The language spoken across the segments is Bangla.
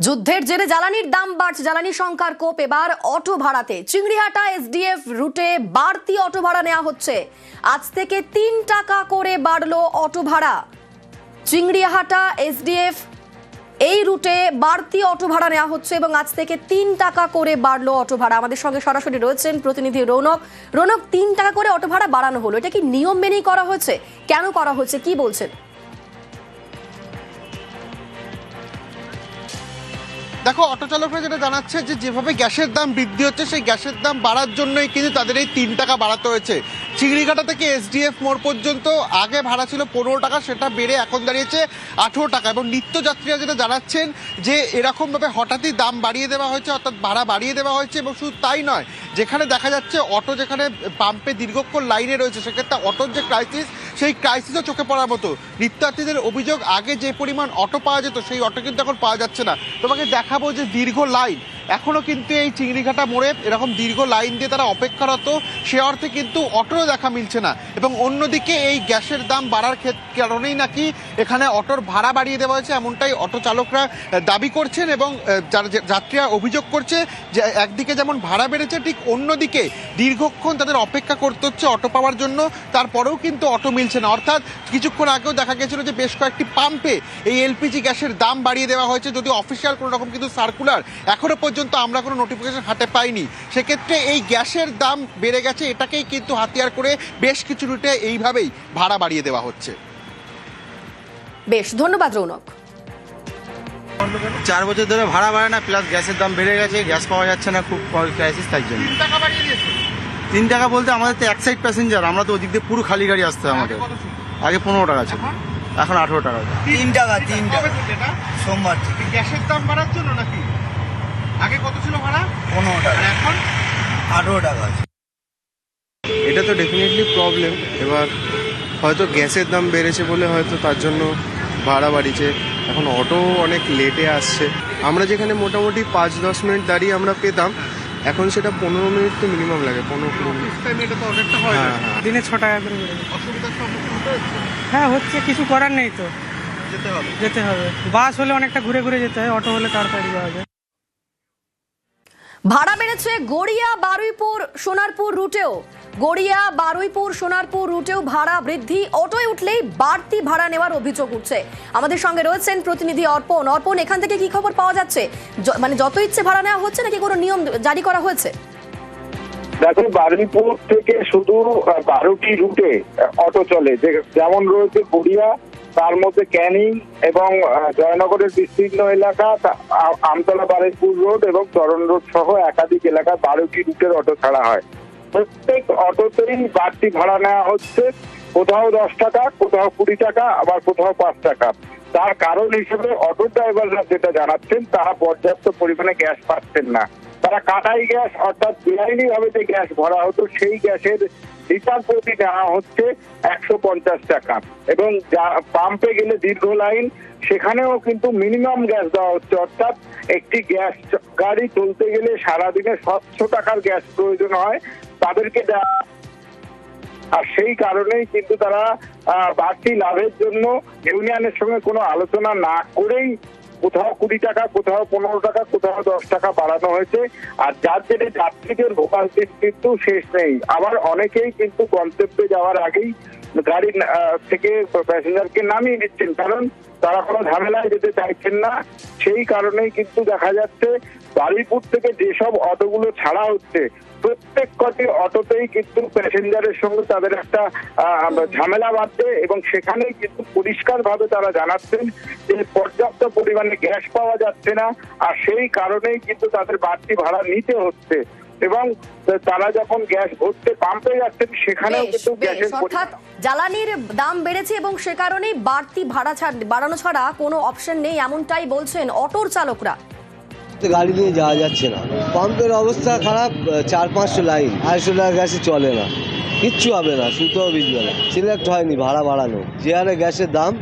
যুদ্ধের জেরে জ্বালানির দাম বাড়ছে, জ্বালানি সংখ্যার কোপ এবার অটো ভাড়াতে। চিংড়িহাটা এসডিএফ রুটে বাড়তি অটো ভাড়া নেওয়া হচ্ছে। আজ থেকে 3 টাকা করে বাড়লো অটো ভাড়া। চিংড়িহাটা এসডিএফ এই রুটে বাড়তি অটো ভাড়া নেওয়া হচ্ছে এবং আজ থেকে 3 টাকা করে বাড়লো অটো ভাড়া। আমাদের সঙ্গে সরাসরি রয়েছেন প্রতিনিধি রৌনক। রৌনক, 3 টাকা করে অটো ভাড়া বাড়ানো হলো, এটা কি নিয়ম মেনেই করা হয়েছে? কেন করা হচ্ছে, কি বলছেন? দেখো, অটো চালকরা যেটা জানাচ্ছে যে যেভাবে গ্যাসের দাম বৃদ্ধি হচ্ছে সেই গ্যাসের দাম বাড়ার জন্যই কিন্তু তাদের এই 3 টাকা বাড়াতে হয়েছে। চিংড়িঘাটা থেকে এসডিএফ মোড় পর্যন্ত আগে ভাড়া ছিল 15 টাকা, সেটা বেড়ে এখন দাঁড়িয়েছে 18 টাকা। এবং নিত্যযাত্রীরা যেটা জানাচ্ছেন যে এরকমভাবে হঠাৎই দাম বাড়িয়ে দেওয়া হয়েছে, অর্থাৎ ভাড়া বাড়িয়ে দেওয়া হয়েছে। এবং শুধু তাই নয়, যেখানে দেখা যাচ্ছে অটো যেখানে পাম্পে দীর্ঘক্ষণ লাইনে রয়েছে, সেক্ষেত্রে অটোর যে ক্রাইসিস, সেই ক্রাইসিসও চোখে পড়ার মতো। নিত্যযাত্রীদের অভিযোগ, আগে যে পরিমাণ অটো পাওয়া যেত সেই অটো কিন্তু এখন পাওয়া যাচ্ছে না। তোমাকে দেখাবো যে দীর্ঘ লাইন এখনো কিন্তু এই চিংড়িঘাটা মোড়ে এরকম দীর্ঘ লাইন দিয়ে তারা অপেক্ষারত, সে অর্থে কিন্তু অটোও দেখা মিলছে না। এবং অন্যদিকে এই গ্যাসের দাম বাড়ার কারণেই নাকি এখানে অটোর ভাড়া বাড়িয়ে দেওয়া হয়েছে, এমনটাই অটো চালকরা দাবি করছেন। এবং যাত্রীরা অভিযোগ করছে যে একদিকে যেমন ভাড়া বেড়েছে, ঠিক অন্যদিকে দীর্ঘক্ষণ তাদের অপেক্ষা করতে হচ্ছে অটো পাওয়ার জন্য, তারপরেও কিন্তু অটো মিলছে না। অর্থাৎ কিছুক্ষণ আগেও দেখা গেছিল যে বেশ কয়েকটি পাম্পে এই এলপিজি গ্যাসের দাম বাড়িয়ে দেওয়া হয়েছে, যদিও অফিসিয়াল কোনো রকম কিন্তু সার্কুলার এখনো পর্যন্ত আমরা কোনো নোটিফিকেশন হাতে পাইনি। সেক্ষেত্রে এই গ্যাসের দাম বেড়ে গেছে, এটাকেই কিন্তু হাতিয়ার করে বেশ কিছু রুটে এইভাবেই ভাড়া বাড়িয়ে দেওয়া হচ্ছে। বেশ, ধন্যবাদ রৌনক। 4 বছর ধরে ভাড়া বাড়ে না, প্লাস গ্যাসের দাম বেড়ে গেছে, গ্যাস পাওয়া যাচ্ছে না, খুব ক্রাইসিস। তাই জন্য 3 টাকা বাড়িয়ে দিয়েছে। 3 টাকা বলতে আমাদের তো এক সাইড প্যাসেঞ্জার, আমরা তো ওদিক দিয়ে পুরো খালি গাড়ি আসতে হয় আমাদের। আগে 15 টাকা ছিল, এখন 18 টাকা। 3 টাকা সোমবার থেকে। গ্যাসের দাম বাড়ার জন্য নাকি? আগে কত ছিল ভাড়া? 15 টাকা, এখন 18 টাকা। এটা তো ডেফিনেটলি প্রবলেম। এবার হয়তো গ্যাসের দাম বেড়েছে বলে হয়তো তার জন্য ভাড়া বাড়িয়েছে। এখন অটো অনেক লেটে আসছে। আমরা যেখানে মোটামুটি 5-10 মিনিট দাঁড়িয়ে আমরা পেতাম, এখন সেটা 15 মিনিট তো মিনিমাম লাগে, 15-20 মিনিট। এটা তো অনেকটা হয় না। দিনে 6 টাকা করে বেড়ে গেছে। অসুবিধার সম্মুখীন হতে হচ্ছে। হ্যাঁ, হচ্ছে, কিছু করার নেই তো, যেতে হবে। বাস হলে অনেকটা ঘুরে ঘুরে যেতে হয়, অটো হলে তাড়াতাড়ি যাওয়া যায়। ভাড়া বেড়েছে গড়িয়া বারুইপুর সোনারপুর রুটেও। গড়িয়া বারুইপুর সোনারপুর রুটেও ভাড়া বৃদ্ধি। অটোয় উঠলেই বাড়তি ভাড়া নেওয়ার অভিযোগ উঠছে। আমাদের সঙ্গে রয়েছেন প্রতিনিধি অর্পণ। অর্পণ, এখান থেকে কি খবর পাওয়া যাচ্ছে? মানে যত ইচ্ছে ভাড়া নেওয়া হচ্ছে নাকি কোনো নিয়ম জারি করা হয়েছে? দেখো, বারুইপুর থেকে শুধু 12টি রুটে অটো চলে, যেমন রয়েছে গড়িয়া, তার মধ্যে ক্যানিং এবং জয়নগরের বিস্তীর্ণ এলাকা, আমতলা বারুইপুর রোড এবং চরণ রোড সহ একাধিক এলাকায় 12টি রুটের অটো ছাড়া হয়। প্রত্যেক অটোতেই বাড়তি ভাড়া নেওয়া হচ্ছে, কোথাও 10 টাকা, কোথাও 20 টাকা, আবার কোথাও 5 টাকা। তার কারণ হিসেবে অটো ড্রাইভাররা যেটা জানাচ্ছেন, তারা পর্যাপ্ত পরিমাণে গ্যাস পাচ্ছেন না। তারা কাটাই গ্যাস, অর্থাৎ বেআইনি ভাবে যে গ্যাস ভরা হতো, সেই গ্যাসের লিটার প্রতি নেওয়া হচ্ছে 150 টাকা। এবং পাম্পে গেলে দীর্ঘ লাইন, সেখানেও কিন্তু মিনিমাম গ্যাস দেওয়া হচ্ছে। অর্থাৎ একটি গ্যাস গাড়ি চলতে গেলে সারাদিনে 700 টাকার গ্যাস প্রয়োজন হয় তাদেরকে দেওয়া। আর সেই কারণেই কিন্তু তারা বাড়তি লাভের জন্য ইউনিয়নের সঙ্গে কোনো আলোচনা না করেই কোথাও 20 টাকা, কোথাও 15 টাকা, কোথাও 10 টাকা বাড়ানো হয়েছে। আর যার জেরে যাত্রীদের ভোগান্তির কিন্তু শেষ নেই। আবার অনেকেই কিন্তু গন্তব্যে যাওয়ার আগেই গাড়ি থেকে প্যাসেঞ্জারকে নামিয়ে দিচ্ছেন, কারণ তারা কোনো ঝামেলায় যেতে চাইছেন না। সেই কারণেই কিন্তু দেখা যাচ্ছে বারুইপুর থেকে যেসব অটোগুলো ছাড়া হচ্ছে, প্রত্যেক কটি অটোতেই কিন্তু প্যাসেঞ্জারের সঙ্গে তাদের একটা ঝামেলা বাড়ছে। এবং সেখানেই কিন্তু পরিষ্কারভাবে তারা জানাচ্ছেন যে পর্যাপ্ত পরিমাণে গ্যাস পাওয়া যাচ্ছে না, আর সেই কারণেই কিন্তু তাদের বাড়তি ভাড়া নিতে হচ্ছে। এবং তারা যখন গ্যাস ভরতে পাম্পে যাচ্ছেন, সেখানেও কিন্তু গ্যাসের অর্থাৎ জ্বালানির দাম বেড়েছে এবং সে কারণেই বাড়তি ভাড়া বাড়ানো ছাড়া কোনো অপশন নেই, এমনটাই বলছেন অটোর চালকরা। গাড়ি নিয়ে যাওয়া যাচ্ছে না, পাম্পের অবস্থা খারাপ, 400-500 লাইন, 250 টাকা গ্যাসে চলে না, কিচ্ছু হবে না, সুতোও ভিজবে না। সিলেক্ট হয়নি ভাড়া বাড়ানো, যে হারে গ্যাসের দাম,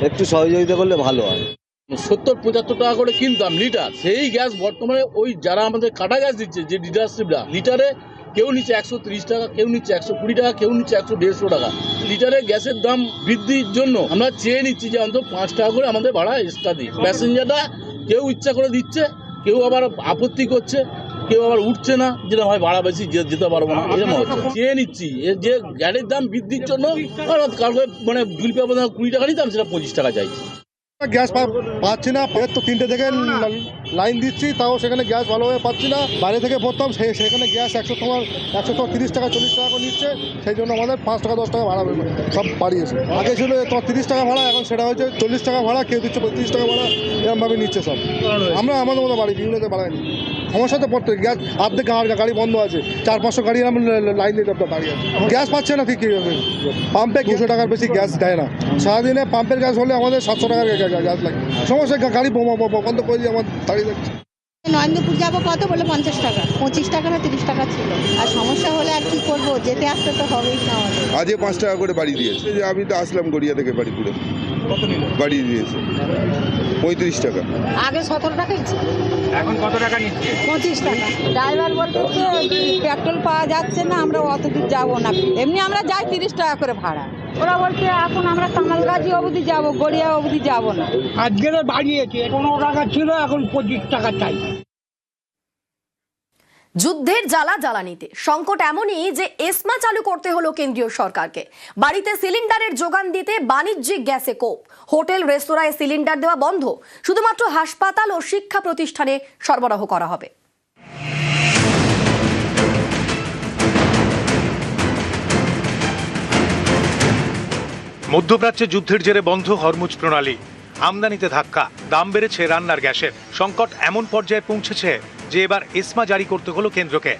একটু সহযোগিতা করলে ভালো হয়। 70-75 টাকা করে কিনতাম লিটার, সেই গ্যাস বর্তমানে ওই যারা আমাদের কাটা গ্যাস দিচ্ছে, যে ডিলারশিপরা, লিটারে কেউ নিচ্ছে 130 টাকা, কেউ নিচ্ছে 120 টাকা, কেউ নিচ্ছে 100-150 টাকা লিটারে। গ্যাসের দাম বৃদ্ধির জন্য আমরা চেয়ে নিচ্ছি যে অন্তত 5 টাকা করে আমাদের ভাড়া এক্সট্রা দিই। প্যাসেঞ্জাররা কেউ ইচ্ছা করে দিচ্ছে, কেউ আবার আপত্তি করছে, কেউ আবার উঠছে না, যেটা হয় ভাড়া বেশি যেতে পারবো না, এরকম হচ্ছে। চেয়ে নিচ্ছি এর যে গ্যাসের দাম বৃদ্ধির জন্য কালকে মানে জুলপি 20 টাকা নিতাম, সেটা 25 টাকা চাইছি। গ্যাস পাচ্ছি না, ফের তো 3টে থেকে লাইন দিচ্ছি, তাও সেখানে গ্যাস ভালোভাবে পাচ্ছি না। বাইরে থেকে পড়তাম, সেখানে গ্যাস 130 টাকা 40 টাকা করে নিচ্ছে, সেই জন্য আমাদের 5 টাকা 10 টাকা ভাড়া সব বাড়িয়েছে। আগে ছিল তোমার 30 টাকা ভাড়া, এখন সেটা হচ্ছে 40 টাকা ভাড়া, কেউ দিচ্ছে 35 টাকা ভাড়া, এরকমভাবে নিচ্ছে সব। আমরা আমাদের মতো বাড়ি বিভিন্নতে বাড়াইনি, সমস্যাতে পড়তে গ্যাস অর্ধেক গাড়ি বন্ধ আছে, 400-500 গাড়ি আমরা লাইন দিয়ে দাঁড়িয়ে আছে, গ্যাস পাচ্ছে না। ঠিক পাম্পে 200 টাকার বেশি গ্যাস দেয় না, সারাদিনে পাম্পের গ্যাস হলে আমাদের 700 টাকার গ্যাস লাগে। সমস্যা গাড়ি বন্ধ করে দিয়ে আমার দাঁড়িয়ে যাচ্ছে। নরেন্দ্রপুর যাবো কত বলে 50 টাকা, 25 টাকা না 30 টাকা ছিল। আর সমস্যা হলে আর কি করবো, যেতে আসতে তো হবেই না আমাদের। আজকে 5 টাকা করে বাড়ি দিয়েছে। আমি তো আসলাম গড়িয়া থেকে বাড়িপুরে, বাড়ি দিয়েছে 35 টাকা। আগে 17 টাকাই ছিল, এখন কত টাকা নিচ্ছে? 25 টাকা। ড্রাইভার বলতেছে পেট্রোল পাওয়া যাচ্ছে না, আমরা অত দূর যাবো না, এমনি আমরা যাই 30 টাকা করে ভাড়া। ওরা বলছে এখন আমরা কামালগাছি অবধি যাবো, গড়িয়া অবধি যাবো না। আজকে বাড়িয়েছে, 15 টাকা ছিল, এখন 25 টাকা চাই। যুদ্ধের জ্বালা জ্বালানিতে সংকট এমনই যে এসমা চালু করতে হলো কেন্দ্রীয় সরকারকে। বাড়িতে সিলিন্ডারের যোগান দিতে বাণিজ্যিক গ্যাসে কোপ, হোটেল রেস্তোরাঁয় সিলিন্ডার দেওয়া বন্ধ, শুধুমাত্র হাসপাতাল ও শিক্ষা প্রতিষ্ঠানে সরবরাহ করা হবে। মধ্যপ্রাচ্যে যুদ্ধের জেরে বন্ধ হরমুজ প্রণালী, আমদানিতে ধাক্কা, দাম বেড়েছে রান্নার গ্যাসের। সংকট এমন পর্যায়ে পৌঁছেছে যে এবার এসমা জারি করতে হলো কেন্দ্রকে।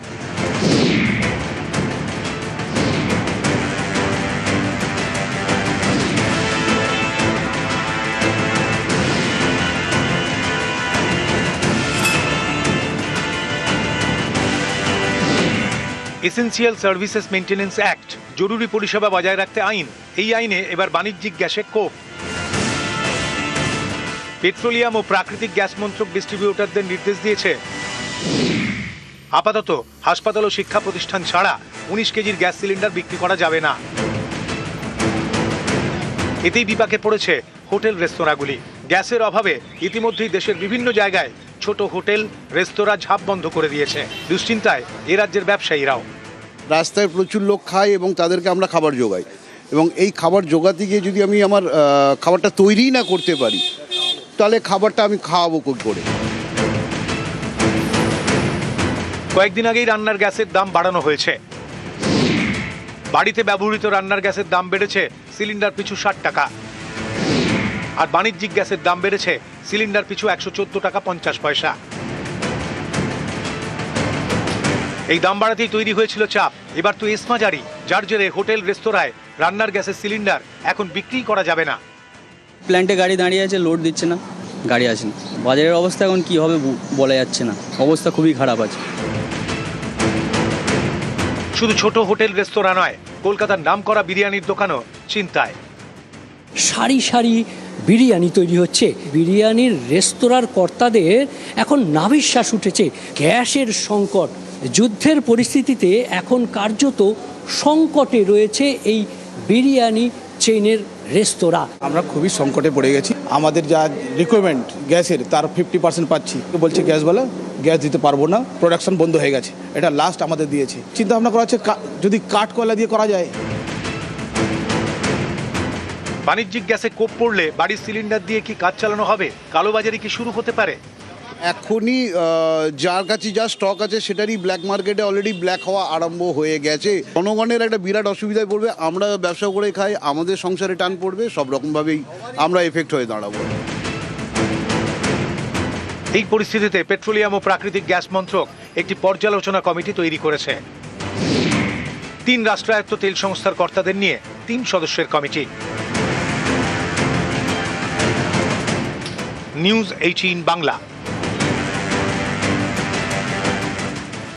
এসেন্সিয়াল সার্ভিসেস মেইনটেনেন্স অ্যাক্ট, জরুরি পরিষেবা বজায় রাখতে আইন, এই আইনে এবার বাণিজ্যিক গ্যাসে কোপ। পেট্রোলিয়াম ও প্রাকৃতিক গ্যাস মন্ত্রক ডিস্ট্রিবিউটরদের নির্দেশ দিয়েছে আপাতত হাসপাতাল ও শিক্ষা প্রতিষ্ঠান ছাড়া 19 কেজির গ্যাস সিলিন্ডার বিক্রি করা যাবে না। এতেই বিপাকে পড়েছে হোটেল রেস্তোরাঁগুলি। গ্যাসের অভাবে ইতিমধ্যেই দেশের বিভিন্ন জায়গায় ছোট হোটেল রেস্তোরাঁ ঝাঁপ বন্ধ করে দিয়েছে। দুশ্চিন্তায় এ রাজ্যের ব্যবসায়ীরাও। রাস্তায় প্রচুর লোক খায় এবং তাদেরকে আমরা খাবার যোগাই, এবং এই খাবার জোগাতে গিয়ে যদি আমি আমার খাবারটা তৈরিই না করতে পারি, তাহলে খাবারটা আমি খাওয়াবো কী করে? কয়েকদিন আগেই রান্নার গ্যাসের দাম বাড়ানো হয়েছে। বাড়িতে ব্যবহৃত রান্নার গ্যাসের দাম বেড়েছে সিলিন্ডার পিছু 60 টাকা, আর বাণিজ্যিক গ্যাসের দাম বেড়েছে সিলিন্ডার পিছু 114 টাকা 50 পয়সা। এই দাম বাড়াতেই তৈরি হয়েছিল চাপ। এবার তো এসমা জারি, যার জেরে হোটেল রেস্তোরাঁয় রান্নার গ্যাসের সিলিন্ডার এখন বিক্রি করা যাবে না। প্ল্যান্টে গাড়ি দাঁড়িয়ে আছে, লোড দিচ্ছে না, গাড়ি আসে না। বাজারের অবস্থা এখন কি হবে বলা যাচ্ছে না, অবস্থা খুবই খারাপ আছে। শুধু ছোট হোটেল রেস্তোরাঁ নয়, কলকাতার নামকরা বিরিয়ানির দোকানও চিন্তায়। সারি সারি বিরিয়ানি তৈরি হচ্ছে। বিরিয়ানির রেস্তোরাঁর কর্তাদের এখন নাভিশ্বাস উঠেছে। গ্যাসের সংকট, যুদ্ধের পরিস্থিতিতে এখন কার্যত সংকটে রয়েছে এই বিরিয়ানি চেইনের রেস্তোরাঁ। আমরা খুবই সংকটে পড়ে গেছি। আমাদের যা রিকোয়ারমেন্ট গ্যাসের, তার 50% পাচ্ছি। বলছে গ্যাসওয়ালা গ্যাস দিতে পারবো না, প্রোডাকশন বন্ধ হয়ে গেছে। এটা লাস্ট আমাদের দিয়েছে। চিন্তা ভাবনা করা হচ্ছে যদি কাঠ কয়লা দিয়ে করা যায়। বাণিজ্যিক গ্যাসে কোপ পড়লে বাড়ির সিলিন্ডার দিয়ে কি কাজ চালানো হবে? কালোবাজারি কি শুরু হতে পারে? এখনই যার কাছে যা স্টক আছে সেটারই ব্ল্যাক মার্কেটে অলরেডি ব্ল্যাক হওয়া আরম্ভ হয়ে গেছে। জনগণের একটা বিরাট অসুবিধায় পড়বে। আমরা ব্যবসা করে খাই, আমাদের সংসারে টান পড়বে, সব রকমভাবেই আমরা এফেক্ট হয়ে দাঁড়াবো। এই পরিস্থিতিতে পেট্রোলিয়াম ও প্রাকৃতিক গ্যাস মন্ত্রক একটি পর্যালোচনা কমিটি তৈরি করেছে। 3 রাষ্ট্রায়ত্ত তেল সংস্থার কর্তাদের নিয়ে 3 সদস্যের কমিটি। নিউজ 18 বাংলা।